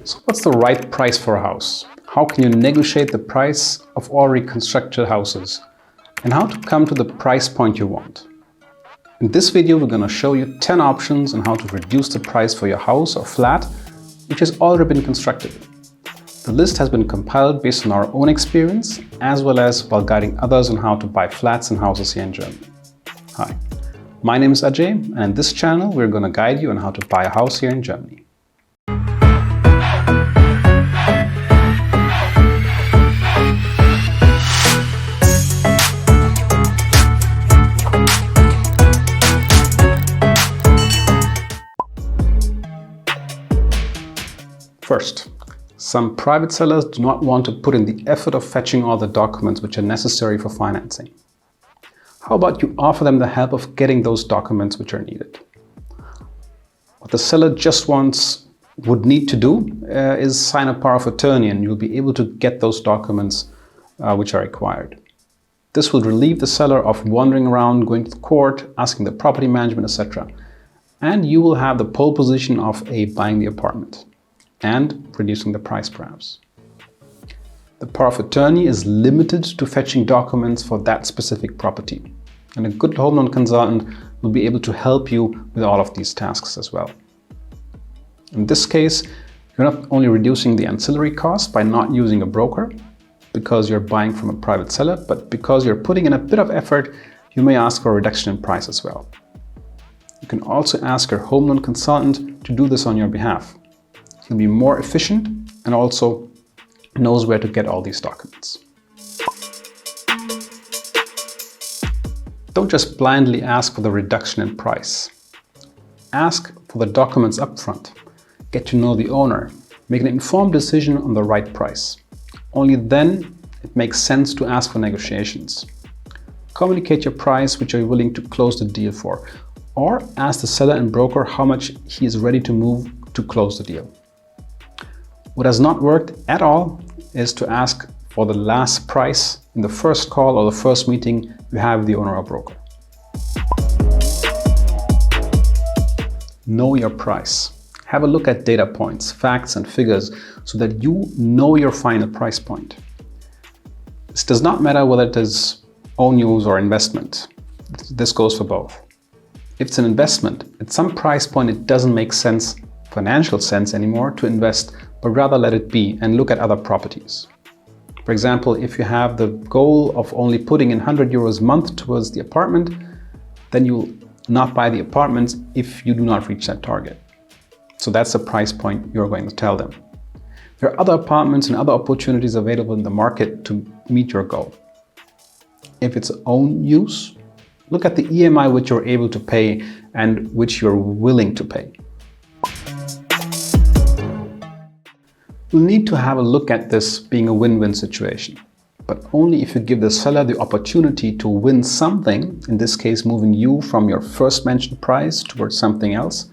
So what's the right price for a house? How can you negotiate the price of already constructed houses? And how to come to the price point you want? In this video, we're going to show you 10 options on how to reduce the price for your house or flat, which has already been constructed. The list has been compiled based on our own experience, as well as while guiding others on how to buy flats and houses here in Germany. Hi, my name is Ajay, and in this channel, we're going to guide you on how to buy a house here in Germany. First, some private sellers do not want to put in the effort of fetching all the documents which are necessary for financing. How about you offer them the help of getting those documents which are needed? What the seller just would need to do is sign a power of attorney, and you'll be able to get those documents which are required. This will relieve the seller of wandering around, going to the court, asking the property management, etc. And you will have the pole position of buying the apartment and reducing the price perhaps. The power of attorney is limited to fetching documents for that specific property. And a good home loan consultant will be able to help you with all of these tasks as well. In this case, you're not only reducing the ancillary costs by not using a broker because you're buying from a private seller, but because you're putting in a bit of effort, you may ask for a reduction in price as well. You can also ask your home loan consultant to do this on your behalf. He'll be more efficient and also knows where to get all these documents. Don't just blindly ask for the reduction in price. Ask for the documents up front. Get to know the owner. Make an informed decision on the right price. Only then it makes sense to ask for negotiations. Communicate your price which you're willing to close the deal for, or ask the seller and broker how much he is ready to move to close the deal. What has not worked at all is to ask for the last price in the first call or the first meeting you have with the owner or broker. Know your price. Have a look at data points, facts and figures so that you know your final price point. This does not matter whether it is own use or investment. This goes for both. If it's an investment, at some price point it doesn't make financial sense anymore to invest, but rather let it be and look at other properties. For example, if you have the goal of only putting in 100 euros a month towards the apartment, then you will not buy the apartments if you do not reach that target. So that's the price point you're going to tell them. There are other apartments and other opportunities available in the market to meet your goal. If it's own use, look at the EMI which you're able to pay and which you're willing to pay. You'll need to have a look at this being a win-win situation, but only if you give the seller the opportunity to win something, in this case moving you from your first mentioned price towards something else,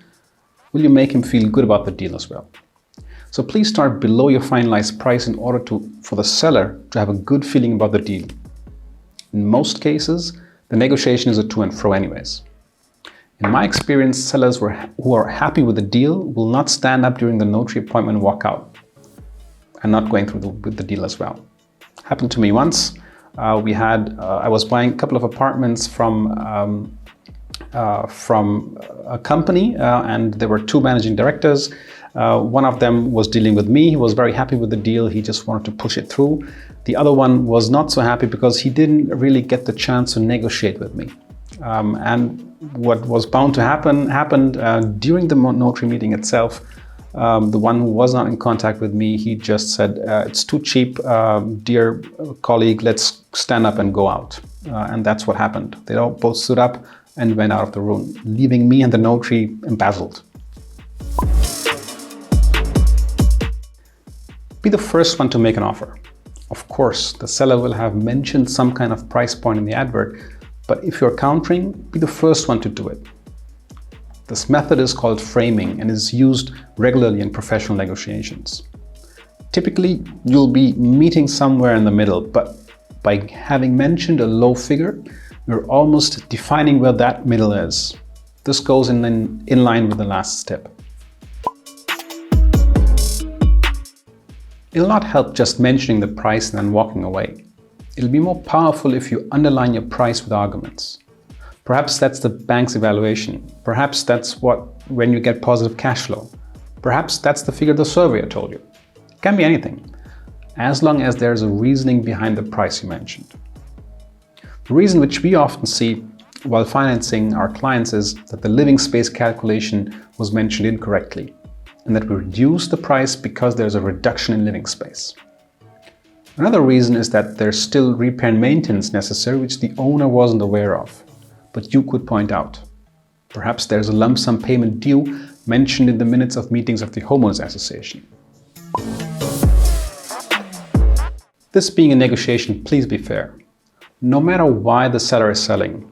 will you make him feel good about the deal as well. So please start below your finalized price in order for the seller to have a good feeling about the deal. In most cases, the negotiation is a to and fro anyways. In my experience, sellers who are happy with the deal will not stand up during the notary appointment and walk out. And not going through with the deal as well. Happened to me once. I was buying a couple of apartments from a company, and there were two managing directors. One of them was dealing with me. He was very happy with the deal. He just wanted to push it through. The other one was not so happy because he didn't really get the chance to negotiate with me. And what was bound to happen happened during the notary meeting itself. The one who was not in contact with me, he just said, it's too cheap, dear colleague, let's stand up and go out. And that's what happened. They all both stood up and went out of the room, leaving me and the notary embezzled. Be the first one to make an offer. Of course, the seller will have mentioned some kind of price point in the advert, but if you're countering, be the first one to do it. This method is called framing and is used regularly in professional negotiations. Typically, you'll be meeting somewhere in the middle, but by having mentioned a low figure, you're almost defining where that middle is. This goes in line with the last step. It'll not help just mentioning the price and then walking away. It'll be more powerful if you underline your price with arguments. Perhaps that's the bank's evaluation. Perhaps that's when you get positive cash flow. Perhaps that's the figure of the surveyor told you. It can be anything, as long as there's a reasoning behind the price you mentioned. The reason which we often see while financing our clients is that the living space calculation was mentioned incorrectly, and that we reduce the price because there's a reduction in living space. Another reason is that there's still repair and maintenance necessary which the owner wasn't aware of, but you could point out. Perhaps there's a lump sum payment due mentioned in the minutes of meetings of the homeowners association. This being a negotiation, please be fair. No matter why the seller is selling,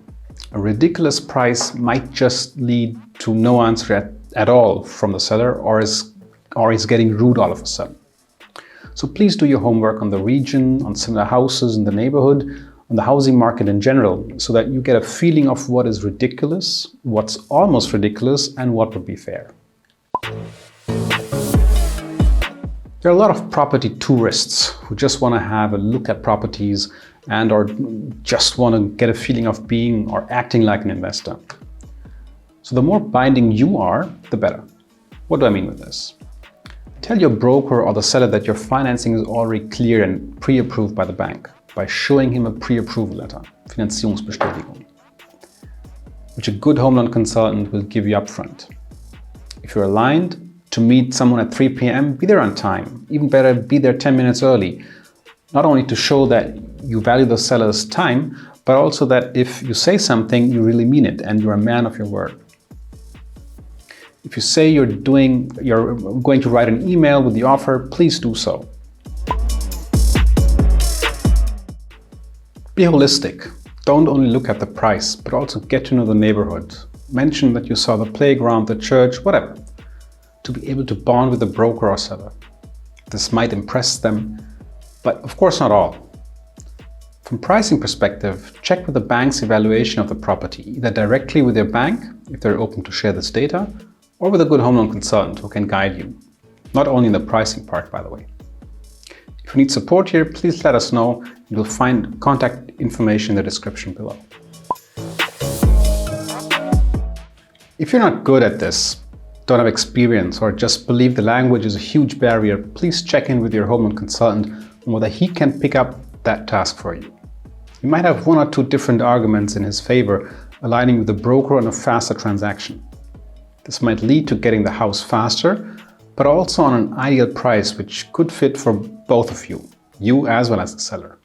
a ridiculous price might just lead to no answer at all from the seller, or is getting rude all of a sudden. So please do your homework on the region, on similar houses in the neighborhood, on the housing market in general, so that you get a feeling of what is ridiculous, what's almost ridiculous, and what would be fair. There are a lot of property tourists who just want to have a look at properties or just want to get a feeling of being or acting like an investor. So the more binding you are, the better. What do I mean with this? Tell your broker or the seller that your financing is already clear and pre-approved by the bank by showing him a pre-approval letter, Finanzierungsbestätigung, which a good home loan consultant will give you upfront. If you're aligned to meet someone at 3 p.m., be there on time. Even better, be there 10 minutes early. Not only to show that you value the seller's time, but also that if you say something, you really mean it and you're a man of your word. If you say you're going to write an email with the offer, please do so. Be holistic. Don't only look at the price, but also get to know the neighborhood. Mention that you saw the playground, the church, whatever, to be able to bond with the broker or seller. This might impress them, but of course not all. From pricing perspective, check with the bank's evaluation of the property, either directly with your bank, if they're open to share this data, or with a good home loan consultant who can guide you. Not only in the pricing part, by the way. If you need support here, please let us know. You will find contact information in the description below. If you're not good at this, don't have experience, or just believe the language is a huge barrier, please check in with your home loan consultant on whether he can pick up that task for you. You might have one or two different arguments in his favor, aligning with the broker on a faster transaction. This might lead to getting the house faster, but also on an ideal price which could fit for both of you as well as the seller.